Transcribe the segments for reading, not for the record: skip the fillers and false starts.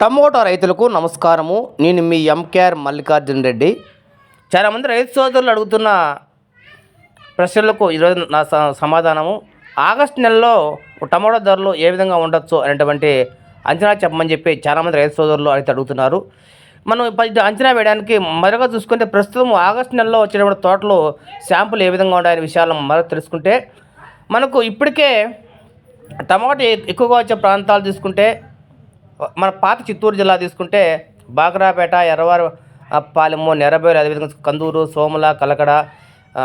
Tomato రైతులకు నమస్కారము. నేను మీ ఎంకేఆర్ మల్లికార్జున రెడ్డి. చాలామంది రైతు సోదరులు అడుగుతున్న ప్రశ్నలకు ఈరోజు నా సమాధానము. ఆగస్టు నెలలో టమోటా ధరలు ఏ విధంగా ఉండొచ్చు అనేటువంటి అంచనా చెప్పమని చెప్పి చాలామంది రైతు సోదరులు అయితే అడుగుతున్నారు. మనం అంచనా వేయడానికి మరొక చూసుకుంటే ప్రస్తుతం ఆగస్టు నెలలో వచ్చేటువంటి తోటలు శాంపుల్ ఏ విధంగా ఉన్నాయనే విషయాలను మరొక తెలుసుకుంటే మనకు ఇప్పటికే టమాటా ఎక్కువగా వచ్చే ప్రాంతాలు తీసుకుంటే మన పాత చిత్తూరు జిల్లా తీసుకుంటే బాగ్రాపేట, ఎర్రవారు పాలెము, నెరబేలు, అదేవిధంగా కందూరు, సోమల, కలకడ,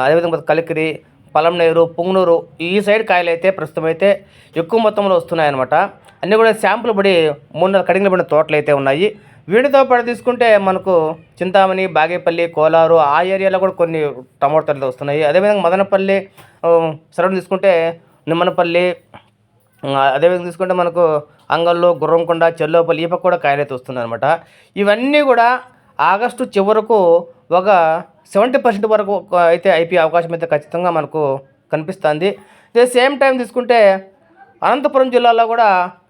అదేవిధంగా కలికిరి, పలంనేరు, పుంగనూరు ఈ సైడ్ కాయలు అయితే ప్రస్తుతం అయితే ఎక్కువ మొత్తంలో వస్తున్నాయన్నమాట. అన్నీ కూడా శాంపుల్ పడి 3 కడింగ్లు పడిన తోటలు అయితే ఉన్నాయి. వీటితో పాటు తీసుకుంటే మనకు చింతామణి, బాగేపల్లి, కోలారు ఆ ఏరియాలో కూడా కొన్ని టమోటాలు వస్తున్నాయి. అదేవిధంగా మదనపల్లి సరౌండ్ తీసుకుంటే నిమ్మనపల్లి, అదేవిధంగా తీసుకుంటే మనకు అంగళ్ళు, గుర్రంకొండ, చెల్లోపల్లి ఈ పక్క కూడా కాయలు అయితే వస్తున్నాయి అనమాట. ఇవన్నీ కూడా ఆగస్టు చివరకు ఒక 70% వరకు అయితే అయిపోయే అవకాశం అయితే ఖచ్చితంగా మనకు కనిపిస్తుంది. దే సేమ్ టైం తీసుకుంటే అనంతపురం జిల్లాలో కూడా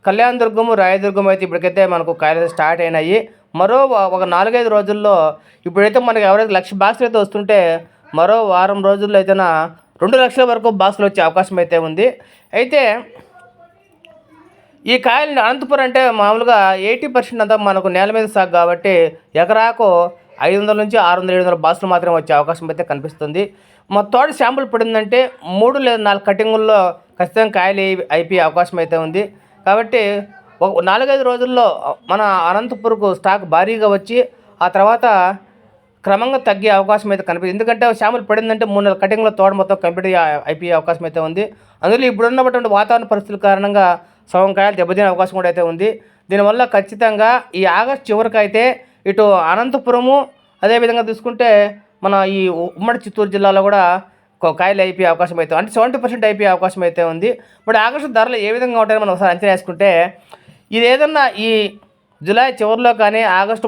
కళ్యాణదుర్గము, రాయదుర్గం అయితే ఇప్పటికైతే మనకు కాయలు స్టార్ట్ అయినాయి. మరో ఒక 4-5 రోజుల్లో ఇప్పుడైతే మనకి ఎవరైతే 1,00,000 బాక్సులు అయితే వస్తుంటే మరో వారం రోజుల్లో అయితే 2 లక్షల వరకు బాక్సులు వచ్చే అవకాశం అయితే ఉంది. అయితే ఈ కాయలు అనంతపురం అంటే మామూలుగా 80% అంతా మనకు నేల మీద సాగు కాబట్టి ఎకరాకు 500 నుంచి 600-700 బాక్సులు మాత్రమే వచ్చే అవకాశం అయితే కనిపిస్తుంది. మా తోట శాంపుల్ పడిందంటే 3 లేదా 4 కటింగుల్లో ఖచ్చితంగా కాయలు అయిపోయే అవకాశం అయితే ఉంది. కాబట్టి ఒక 4-5 రోజుల్లో మన అనంతపురంకు స్టాక్ భారీగా వచ్చి ఆ తర్వాత క్రమంగా తగ్గే అవకాశం అయితే కనిపిస్తుంది. ఎందుకంటే శాంపుల్ పడిందంటే 3 కటింగ్ల తోట మొత్తం కంప్లీట్ అయిపోయే అవకాశం అయితే ఉంది. అందులో ఇప్పుడున్నటువంటి వాతావరణ పరిస్థితుల కారణంగా సగం కాయలు దెబ్బతినే అవకాశం కూడా అయితే ఉంది. దీనివల్ల ఖచ్చితంగా ఈ ఆగస్టు చివరికి అయితే ఇటు అనంతపురము, అదేవిధంగా తీసుకుంటే మన ఈ ఉమ్మడి చిత్తూరు జిల్లాలో కూడా కాయలు అయిపోయే అవకాశం అయితే అంటే 70% అయిపోయే అవకాశం అయితే ఉంది. మరి ఆగస్టు ధరలు ఏ విధంగా ఉంటాయో మనం ఒకసారి అంచనా వేసుకుంటే ఇది ఏదన్నా ఈ జూలై చివరిలో కానీ ఆగస్టు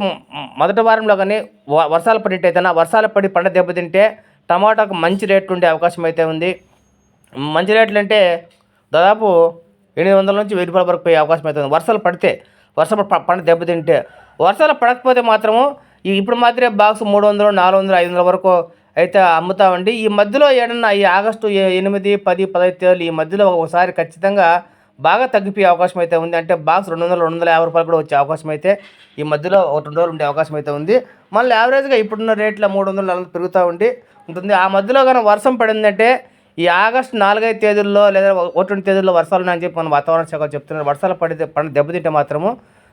మొదటి వారంలో కానీ వర్షాలు పడినట్టయితే వర్షాలు పడి పంట దెబ్బతింటే టమాటాకు మంచి రేట్లు ఉండే అవకాశం అయితే ఉంది. మంచి రేట్లు అంటే దాదాపు 800 నుంచి 1000 రూపాయల వరకు పోయే అవకాశం అవుతుంది వర్షాలు పడితే. పంట దెబ్బతింటే వర్షాలు పడకపోతే మాత్రము ఇప్పుడు మాత్రమే బాక్స్ 300, 400, 500 వరకు అయితే అమ్ముతామండి. ఈ మధ్యలో ఏదన్నా ఈ ఆగస్టు 8, 10, 15 తేదీలు ఈ మధ్యలో ఒకసారి ఖచ్చితంగా బాగా తగ్గిపోయే అవకాశం అయితే ఉంది. అంటే బాక్స్ 200, 250 రూపాయలు కూడా వచ్చే అవకాశం అయితే ఈ మధ్యలో 1-2 రోజులు ఉండే అవకాశం అయితే ఉంది. మళ్ళీ యావరేజ్గా ఇప్పుడున్న రేట్లో 300, 400 పెరుగుతూ ఉంటుంది. ఆ మధ్యలో కానీ వర్షం పడిందంటే ఈ ఆగస్టు 4-5 తేదీల్లో లేదా 1-2 తేదీల్లో వర్షాలు ఉన్నాయని చెప్పి మన వాతావరణ శాఖ చెప్తున్నారు. వర్షాలు పడితే పంట దెబ్బతింటే మాత్రము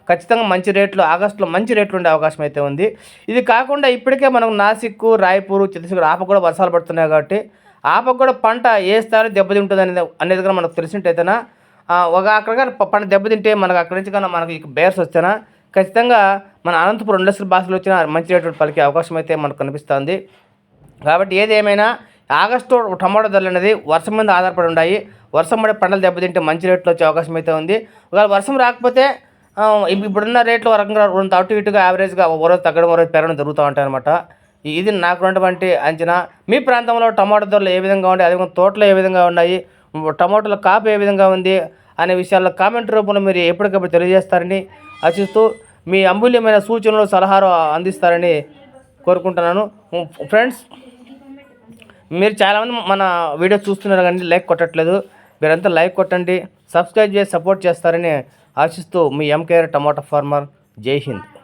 ఖచ్చితంగా మంచి రేట్లు ఆగస్టులో మంచి రేట్లు ఉండే అవకాశం అయితే ఉంది. ఇది కాకుండా ఇప్పటికే మనం నాసిక్, రాయపూర్, ఛత్తీస్గఢ్ ఆపకు కూడా వర్షాలు పడుతున్నాయి కాబట్టి ఆపకు కూడా పంట ఏ స్థాయిలో దెబ్బతింటుంది అనేది కూడా మనకు తెలిసినట్టయితేనా అక్కడ పంట దెబ్బతింటే మనకు అక్కడి నుంచి కన్నా మనకి బేర్స్ వస్తేనా ఖచ్చితంగా మన అనంతపురం 2 లక్షల బాక్సులు వచ్చినా మంచి రేట్లు పలికే అవకాశం అయితే మనకు కనిపిస్తుంది. కాబట్టి ఏది ఏమైనా ఆగస్టు టమాటో ధరలు అనేది వర్షం మీద ఆధారపడి ఉన్నాయి. వర్షం పడే పంటలు దెబ్బతింటే మంచి రేట్లు వచ్చే అవకాశం అయితే ఉంది. ఒకవేళ వర్షం రాకపోతే ఇప్పుడున్న రేట్లు రకంగా అటు ఇటుగా యావరేజ్గా ఒక రోజు తగ్గడం, ఒక రోజు పెరగడం జరుగుతూ ఉంటాయి అనమాట. ఇది నాకున్నటువంటి అంచనా. మీ ప్రాంతంలో టమాటో ధరలు ఏ విధంగా ఉన్నాయి, అదేవిధంగా తోటలు ఏ విధంగా ఉన్నాయి, టమాటోల కాపు ఏ విధంగా ఉంది అనే విషయాల్లో కామెంట్ రూపంలో మీరు ఎప్పటికప్పుడు తెలియజేస్తారని ఆశిస్తూ మీ అమూల్యమైన సూచనలు, సలహాలు అందిస్తారని కోరుకుంటున్నాను. ఫ్రెండ్స్, మీరు చాలామంది మన వీడియో చూస్తున్నారు కానీ లైక్ కొట్టట్లేదు. మీరంతా లైక్ కొట్టండి, సబ్స్క్రైబ్ చేసి సపోర్ట్ చేస్తారని ఆశిస్తూ మీ ఎంకేఆర్ టమాటా ఫార్మర్. జై హింద్.